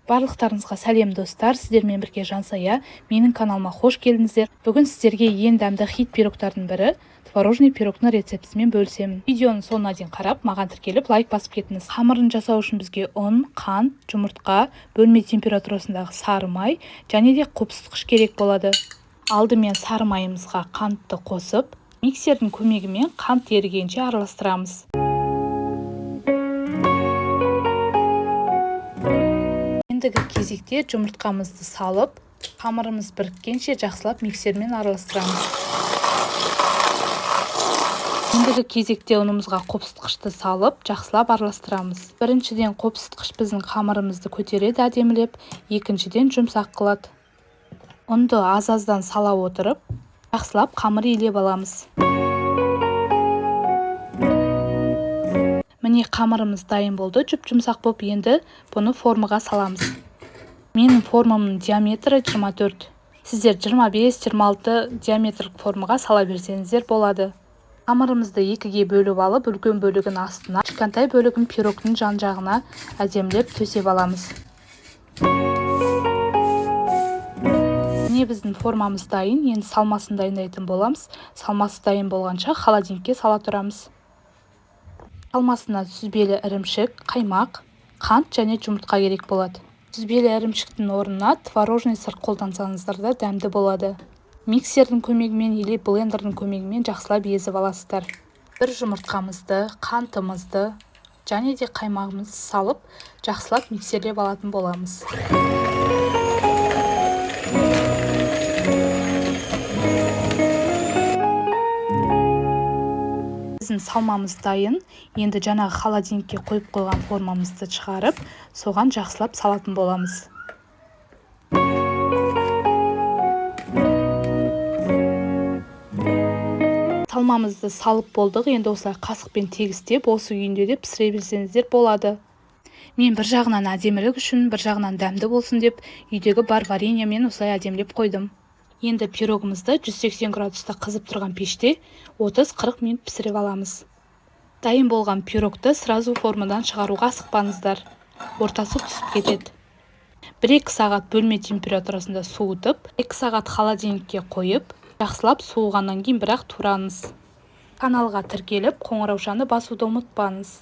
Барлықтарыңызға сәлем достар, сіздермен бірге Жансая. Менің каналыма қош келдіңіздер. Бүгін сіздерге ең дәмді хит пирогтардың бірі творожный пирогтың рецептісімен бөлісемін. Видеоны соңына дейін қарап, маған тіркеліп лайк басып кетіңіз. Қамырын жасау үшін бізге ұн, қант, жұмыртқа, бөлме температурасындағы сары май және де қопсытқыш керек болады. Алдымен сары майымызға қантты қосып, миксердің көмегімен қант ерігенше араластырамыз. Ендігі кезекте жұмыртқамызды салып, қамырымыз біріккенше жақсылап миксермен араластырамыз. Ендігі кезекте ұнымызға қопсытқышты салып, жақсылап араластырамыз. Біріншіден қопсытқыш біздің қамырымызды көтереді әдемілеп, екіншіден жұмсақ қылады. Ұнды аз-аздан сала отырып, жақсылап қамыр илеп аламыз. Міне қамырымыз дайын болды, жұп-жұмсақ болып, енді бұны формаға саламыз. Менің формамның диаметрі 24. Сіздер 25-26 диаметрлік формаға сала берсеңіздер болады. Қамырымызды екіге бөліп алып, үлкен бөлігін астына, кішкентай бөлігін пирогтың жан-жағына әдемілеп төсеп аламыз. Міне біздің формамыз дайын, енді салмасын дайындайтын боламыз. Салмасы дайын болғанша холодильникке сала тұрамыз. Салмасына сүзбелі ірімшік, қаймақ, қант және жұмыртқа керек болады. Сүзбелі ірімшіктің орнына творожный сыр қолдансаңыздар да дәмді болады. Миксердің көмегімен или блендердің көмегімен жақсылап езіп аласыздар. Бір жұмыртқамызды, қантымызды және де қаймағымызды салып, жақсылап миксерлеп алатын боламыз. Біздің салмамыз дайын. Енді жаңағы холодильникке қойып қойған формамызды шығарып, соған жақсылап салатын боламыз. Салмамызды салып болдық, енді осылай қасықпен тегістеп, осы күйінде де пісіре берсеңіздер болады. Мен бір жағынан әдемілік үшін, бір жағынан дәмді болсын деп, үйдегі бар вареньемен осылай әдемілеп қойдым. Енді пирогымызды 180 градуста қызып тұрған пеште 30-40 минут пісіріп аламыз. Дайын болған пирогты сразу формадан шығаруға асықпаңыздар. Ортасы түсіп кетеді. 1-2 сағат бөлме температурасында суытып, 2 сағат холодильникке қойып, жақсылап суығаннан кейін бірақ тураңыз. Каналға тіркеліп, қоңыраушаны басуды ұмытпаңыз.